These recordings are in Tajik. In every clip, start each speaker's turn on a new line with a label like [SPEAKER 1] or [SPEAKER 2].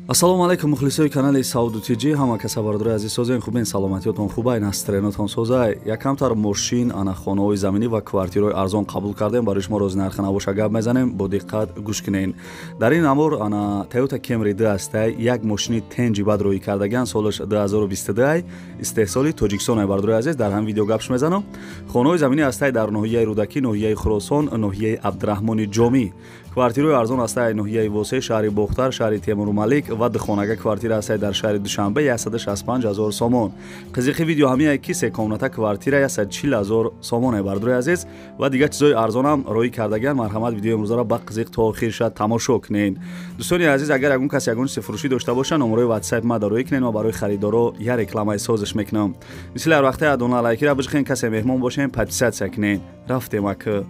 [SPEAKER 1] ассалому алайкум мухлисои канали Сауду Тиҷи. Ҳама каса бардори азиз созен хубен, саломатиётон хубай, настроенотон созай. Якамтар мошин, ана хонаҳои заминӣ ва квартираҳои арзон қабул кардем. Барои шумо рози нархи навоша гап мезанем. Бо диққат гӯш кунед. Дар ин амур ана Toyota Camry 2 астай, як мошини тенҷи бад роӣ кардаган, солаш 2022, истеҳсоли Тоҷикистон бардори азиз. Дар ҳам видео гапш мезанам. Хонаҳои заминӣ астай дар ноҳияи Рудакӣ, ноҳияи Хуросон, ноҳияи Абдураҳмони Ҷомӣ. Квартираҳои арзон астай ноҳияи Восе, шаҳри Бохтар, шаҳри Темуру Малик ва духонага квартира астай дар шаҳри Душанбе 165 000 сомон. Қизиқи видео ҳамияе ки се комната квартира 140 000 сомон бардори азиз ва дигар чизои арзонам роӣ кардаган. Марҳамат видеои имрӯзаро ба қизиқ то охирша тамошо кунед. Дӯстони азиз, агар ягон кас ягон чизи фурӯшӣ дошта боша, номерои WhatsApp ма дароӣ кунед ва барои харидоро я рекламаи созиш мекунам. мисли ҳар вақте адона лайкира бижихен, касе меҳмон бошем подписатсия кунед. Рафтем ака.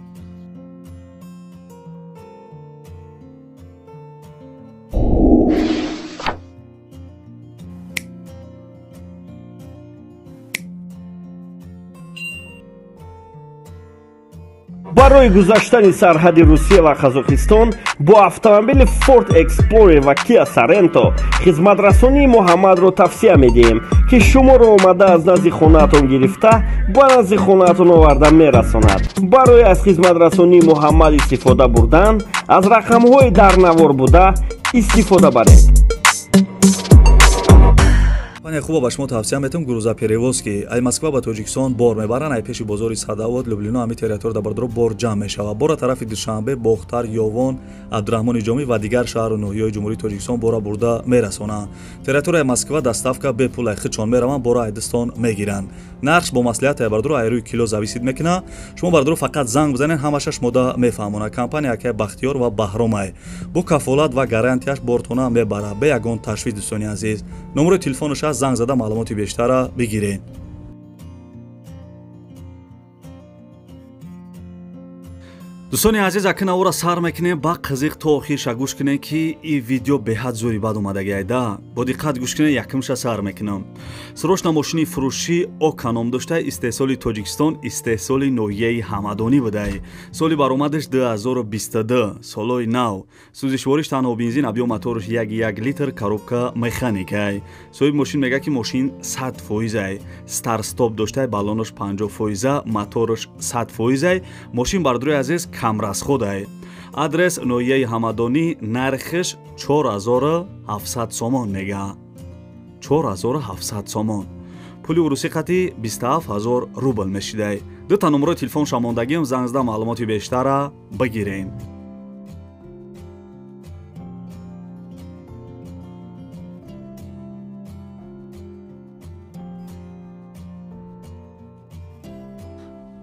[SPEAKER 2] барои гузаштани сарҳади Русия ва Қазоқистон бо автомобили Ford Explorer ва Kia Sorento хизматрасонии Муҳаммадро тавсия медиҳем, ки шуморо омада аз назди хонаатон гирифта ба назди хонаатон оварда мерасонад. барои аз хизматрасонии Муҳаммад истифода бурдан, аз рақамҳои дарнавор буда истифода баред.
[SPEAKER 1] Хуба ба шумо тавсия метам грузоперевоз ки ай Москва ба Тоҷикистон бор мебаранд, ай пеши бозори Садовод, Люблино ҳами территория да бардро бор ҷамъ мешавад. Бора тарафи Душанбе, Бохтар, Ёвон, Абдураҳмони Ҷомӣ ва дигар шаҳру ноҳияҳои Ҷумҳурии Тоҷикистон бора бурда мерасонанд. Территорияи Москва доставка бепул ай хичон мераванд, бора ай Дистон мегиранд. Нарх бо маслиҳати ай бардро ай рӯи кило зависид мекунад. Шумо бардро фақат занг бизанед, ҳамаша шумода мефаҳмонад. Компания ки Бахтиёр ва Баҳром ай бо кафолат ва гарантияш бортона мебарад бе ягон ташвиш. Дӯстони азиз, номерои телефонаш аст, занг зада маълумоти бештара бигиред. дӯстони азиз, акна ора сар мекунем ба қизиқ то охирша гӯш кунем ки ин видео беҳад зӯри бад омадагиай да. Бо диққат гӯш кунем, якумша сар мекунам. срочна мошини фурӯшӣ Ока ном доштай, истеҳсоли Тоҷикистон, истеҳсоли ноҳияи Ҳамадонӣ будай. соли баромадаш 2022, солои нав. сӯзишвориш танҳо бензин, объём мотораш 1 литр, коробка механикай. соҳиби мошин мега ки мошин 100% старт стоп доштай, баллонаш 50%, мотораш 100%. мошин бардруи азиз камрасходай. адрес ноҳияи Ҳамадонӣ, нархиш 4700 сомон мега. 4700 сомон. пули урусиқати 27000 рубл мешидай. дута номерои телефон шамондагиам, занг зада маълумоти бештара бигирем.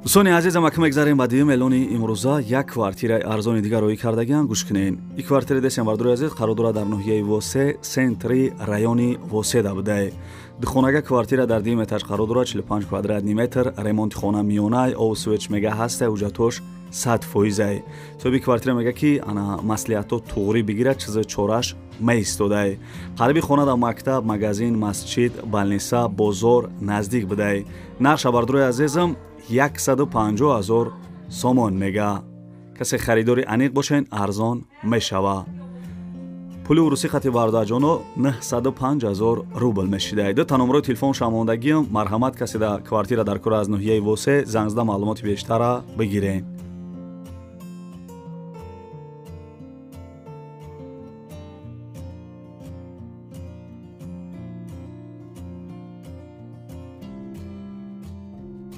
[SPEAKER 1] дӯстони азизам, ака мегзарем ба дуюм эълони имрӯза. як квартираи арзони дигар роӣ кардагиам, гӯш кунед. ин квартира дестем бардори азиз қарор дорад дар ноҳияи Восе, сентри райони Воседа будай. духонага квартира дар 2 этаж қарор дорад, 45 квадратни метр, ремонти хона миёнай, овсвеч мега ҳастай, уҷатош 100%. соҳиби квартира мега ки ана маслиҳато туғри бигирад, чизи чораш меистодай. қариби хона дар мактаб, магазин, масҷид, балниса, бозор наздик будай. нарша бардори азизам 150 000 сомон мега. касе харидори аниқ бошен, арзон мешава. пули урусиқати вардаҷоно 905 000 рубл мешидай. дута номерои телефон шамондагиам, марҳамат, касе да квартира дар кора аз ноҳияи Восе, занг зада маълумоти бештара бигиред.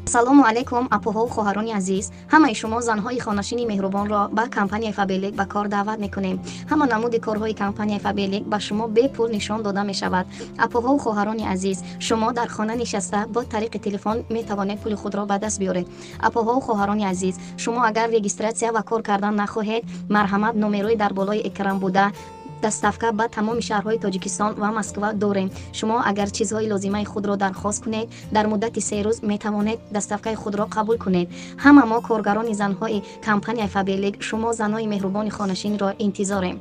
[SPEAKER 3] салому алайкум апоҳоу хоҳарони азиз, ҳамаи шумо занҳои хонашини меҳрубонро ба компанияи Фабелик ба кор даъват мекунем. ҳама намуди корҳои компанияи Фабелик ба шумо бепул нишон дода мешавад. апоҳоу хоҳарони азиз, шумо дар хона нишаста бо тариқи телефон метавонед пули худро ба даст биёред. апоҳоу хоҳарони азиз, шумо агар регистратсия ва кор кардан нахоҳед, марҳамат, номерои дар болои экран буда доставка ба тамоми шаҳрҳои Тоҷикистон ва Москва дорем. шумо агар чизҳои лозимаи худро дархост кунед, дар муддати 3 рӯз метавонед доставкаи худро қабул кунед. ҳама мо коргарони занҳои компанияи Фабелик шумо занҳои меҳрубони хонашинро интизорем.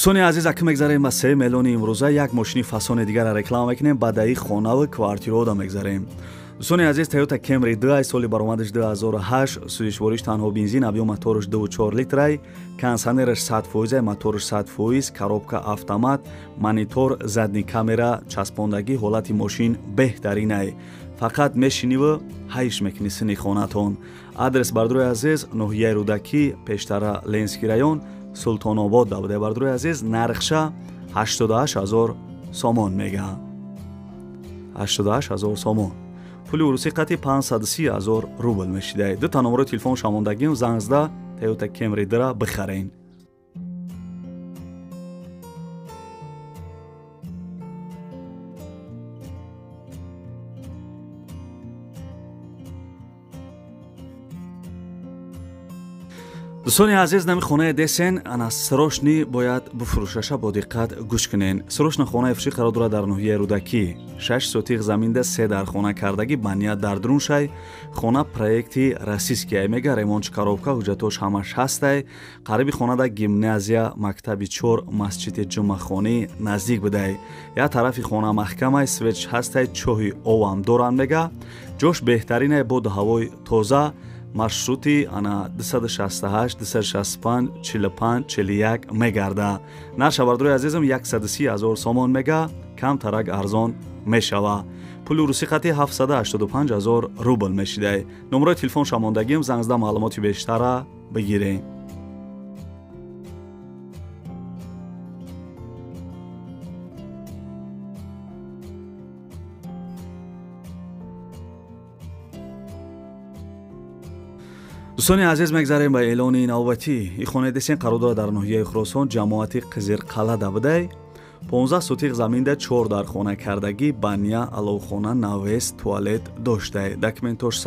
[SPEAKER 1] دوستان عزیز اگه مگذاریم با 3 میلیون امروزه یک ماشین فاسون دیگر را رکلام میکنیم بعدی خانه و کوارتیرو دا مگذاریم. دوستان عزیز تویوتا کمری 2 سال برآمدش 2008 سوزشوارش تنها بنزین ابیوم موتورش 2.4 لیتر کنسنرش 100% موتورش 100% коробка автомат монитор задний камера часпондагӣ ҳолати мошин беҳтарин ай фақат мешиниву ҳайш мекунӣ сини хонатон. адрес бардурои азиз ноҳияи рӯдакӣ пештара ленский район султонобод давуда. бардурои азиз нархша 88000 сомон мега 88000 сомон. пули урусӣ қати 530000 рубл мешидаи. ду та номарои телефон шамондагим зангзда Toyota Camry дара бихарен. دوستانی عزیز نمی خانه دسن انا سروشنی باید بفروشش با دقت گوش کنین. سروشن خانه افشی قرار دارد در ناحیه رودکی 6 سوتیق زمین ده 3 در خانه کردگی بنیاد در درون شای خانه پروژکتی راسیسکی میگه ремонт коробка حجتوش همش هسته. قریب خانه ده گیمنازیا مکتب 4 مسجد جمعخانی نزدیک بده. یا طرف خانه محکمه سویچ هسته چوهی اوام دوران میگه جوش بهترینه بود هوای تازه. маршрути ана 268 265 45 41 мегарда. нарша бардурои азизам 130000 сомон мега камтарак арзон мешава. пули урусӣ қати 785000 рубл мешида. номарои телефон шамондагим зангзда маълумоти бештара бигирем. دوستانی عزیز مگذاریم به اعلان نوبتی. این خانه دسین قرار دارد در ناحیه خراسان جماعت قزیرقلعه دبده 15 سوتیق زمین ده 4 در خانه کردگی بنیا علوخانه نویس توالت داشته. داکمنتوش 100%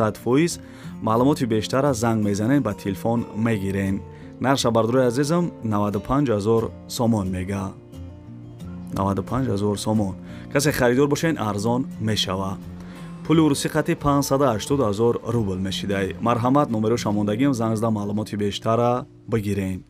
[SPEAKER 1] معلوماتی بیشتر از زنگ میزنین با تلفن میگیرین. نرش بردروی عزیزم 95000 سومون میگه 95000 سومون. کسی خریدار باشین ارزان میشوه. پول урусӣ қати 580000 рубл мешида. марҳамат номеро шамондагим зангзда маълумоти бештара бигирен.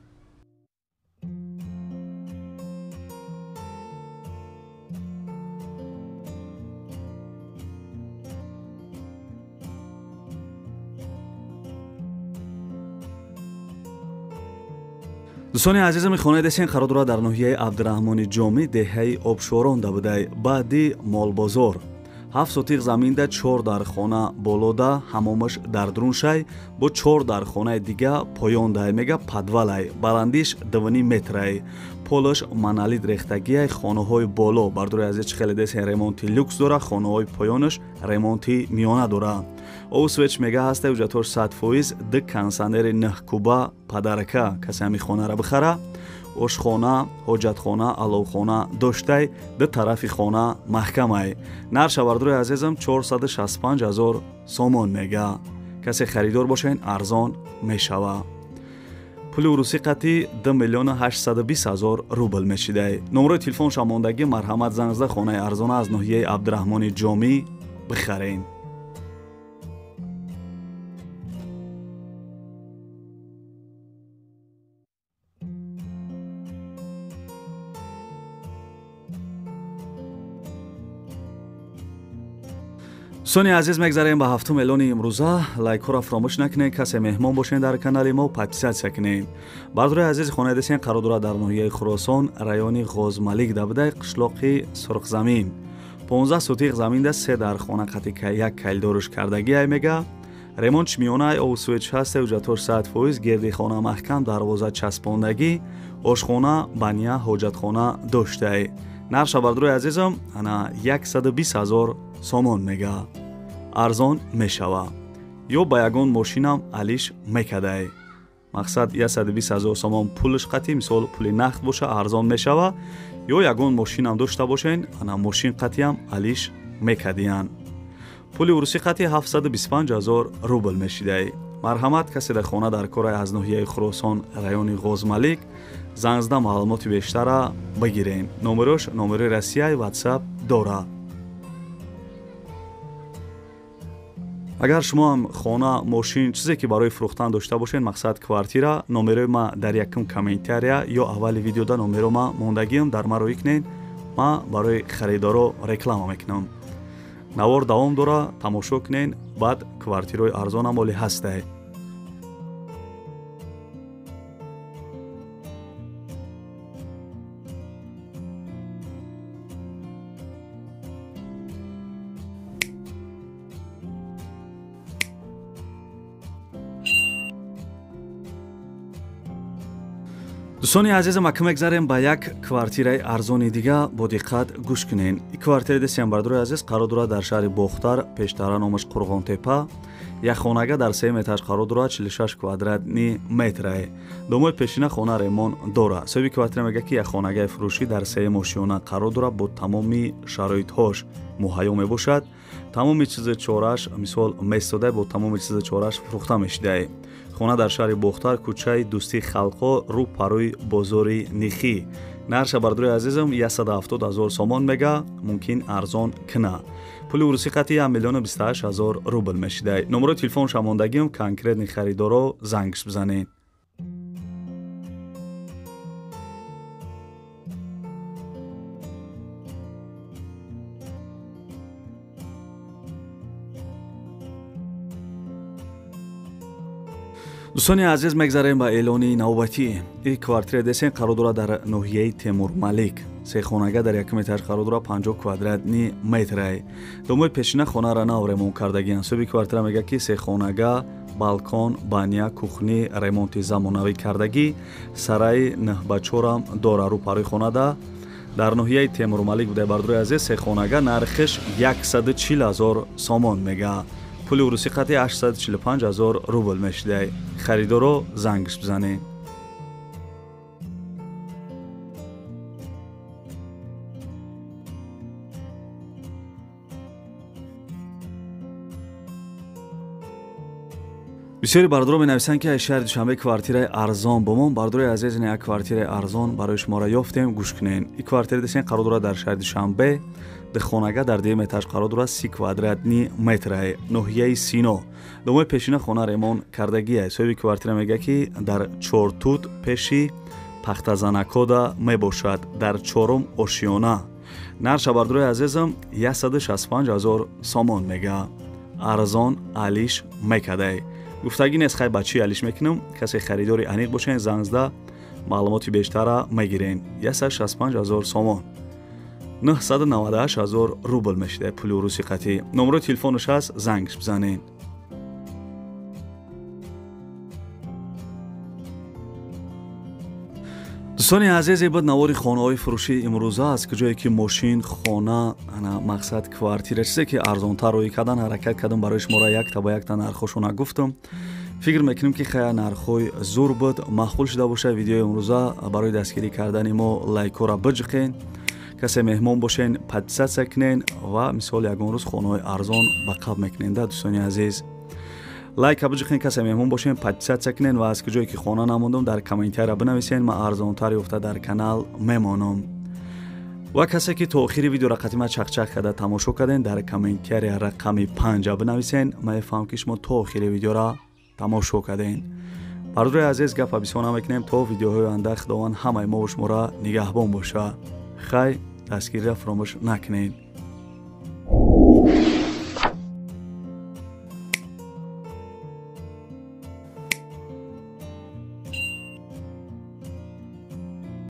[SPEAKER 1] دوستانی عزیزم خانه دسین قرار دارد در ناحیه عبدالرحمن جامی دهه آبشاران دبوده بعدی مال بازار 7 сотиқ замин да 4 дар хона болода ҳамомаш дар друн шай бо 4 дар хонаи дига поён дай мега падвалай баландиш 2 метрай полаш маналид рехтагиай хонаҳои боло бардурои азиз хеле десен ремонти люкс дора хонаҳои поёнаш ремонти миёна дора. او سویچ میگه هسته وجاتوش 100% د کنسنر 9 کوبا پدرکا کسی همی خانه را بخره ошхона ҳоҷатхона аловхона доштай ду тарафи хона маҳкамай. нарша бардурои азизам 465000 сомон мега. касе харидор бошен арзон мешава. пули урусӣ қати 2820000 рубл мешидай. номарои телефон шамондагӣ марҳамат зангзда хонаи арзона аз ноҳияи абдурахмони ҷомӣ бихарен. دوستانی عزیز مگذاریم به هفتم اعلان امروزه لایک را فراموش نکنید. کسی مهمان باشین در کانال ما پادپیسیاتسیا کنید. بردروی عزیز خانه دسین قرار دارد در ناحیه خراسان رایون غازمالک دبده قشلاق سرخ زمین 15 سوتیق زمین ده 3 در خانه قطی که یک کیلدارش کردگی ای میگه ремонт миёнаи овсвеч ҳасте ҳуҷатош 100% герди хона маҳкам дарвоза часпондагӣ ошхона бания ҳоҷатхона доштаи. нарша бардурои азизам ана 120000 сомон мега арзон мешава. ё ба ягон мошинам алиш мекадай. мақсад 120000 сомон пулш қати мисол пули нақд боша арзон мешава. ё ягон мошинам дошта бошен ана мошин қатиам алиш мекадиян. пули урусӣ қати 725000 рубл мешидай. марҳамат касе дар хона дар кор аз ноҳияи хуросон райони ғозмалик зангзда маълумоти бештара бигирем. номерош номери россияи ватсап дора. агар шумо ҳам хона мошин чизе ки барои фурӯхтан дошта бошед, мақсад квартира, номерои ма дар якум комментария ё аввали видеода номеро ма мондагиам, дар маро икнен, ма барои харидоро реклама мекунам. навор давом дора, тамошо кунен, баъд квартирои арзонам оли ҳастае. дӯстони азизам, ака мегзарем ба як квартираи арзони дига бо диққат гӯш кунен. ин квартира дестем бардорои азиз қарор дорад дар шаҳри бохтар, пештара номаш қурғонтепа. як хонага дар 3 этаж қарор дорад, 46 квадратни метрае. домои пешина хона ремон дора. соҳиби квартира мегӯяд ки як хонагаи фурӯшӣ дар 3 мошина қарор дорад, бо тамоми шароитҳош муҳайё мебошад. тамоми чизи чораш, мисол месода бо тамоми чизи чораш фурӯхта мешудае. хона дар шаҳри бохтар, кӯчаи дӯстии халқо, рӯ парои бозори нихӣ. нарша бардорои азизам 170 000 сомон мега, мумкин арзон кина. пули урусӣ қати 1 28 000 рубл мешуда. номерои телефон шамондагим, конкретни харидоро зангш бизанед. дӯстони азиз, мегзарем ба эълони навбатӣ. ин квартира десен қарор дорад дар ноҳияи Темурмалик. сехонага дар якум этаж қарор дорад, 50 квадратни метрае. домои пешина хонара нав ремонт кардагианд. соҳиби квартира мегӯяд ки сехонага, балкон, баня, кухни ремонти замонавӣ кардагӣ, сараи 9x4 дора. рӯпарои хонада дар ноҳияи Темурмалик буда. бардорои азиз, сехонага нархиш 140 000 сомон мега. пули урусӣ қати 845 000 рубл мешуда. харидоро зангш бизанед. бисёри бардоро менависанд ки шаҳри душанбе квартираи арзон бомон. бардорои азиз, ин як квартираи арзон барои шуморо ёфтем, гӯш кунен. ин квартира десен қарор дорад дар шаҳри душанбе. хонага дар 2 этаж қарор дорад, 30 квадратни метрае. ноҳияи Сино. домои пешина хона ремонт кардагие. соҳиби квартира мегӯяд ки дар 4 тут пеши пахтазанакода мебошад, дар 4-ум ошиёна. нарша бардорои азизам 165 000 сомон мега. арзон алиш мекадай. гуфтагӣ нест, хай ба чӣ алиш мекунам. касе харидори аниқ бошен, занг зада маълумоти бештара мегирен. 165 000 сомон, 998 000 рубл мешуда. пули урусӣ қати. номерои телефонаш ҳаст, зангш бизанед. дӯстони азиз, бад навори хонаҳои фурӯшӣ имрӯза аст, куҷое ки мошин, хона, мақсад квартира, чизе ки арзонтар роӣ кардан, ҳаракат кардам барои шуморо якта ба якта нархошона гуфтам. фикр мекунем ки хая нархҳои зур буд, маъқул шуда боша. видеои имрӯза барои дастгирӣ кардани мо лайкора биҷиқен. касе меҳмон бошен, подписатсия кунен ва мисол ягон рӯз хонаҳои арзон ба қаб мекунен. да дӯстони азиз, лайка биҷиқен, касе меҳмон бошен, подписатсия кунен ва аз куҷое ки хона намондам дар комментария бинависен. ман арзонтар ёфта дар канал мемонам. ва касе ки то охири видео рақатима чақчақ карда тамошо карден, дар комментария рақами 5 бинависен. ман мефаҳмам ки шумо то охири видеора тамошо карден. бардорои азиз, гапа бисёр намекунем. то видеоҳои оянда худованд ҳамаи мо ва шуморо нигаҳбон боша. хай, дастгириро фаромӯш накунед.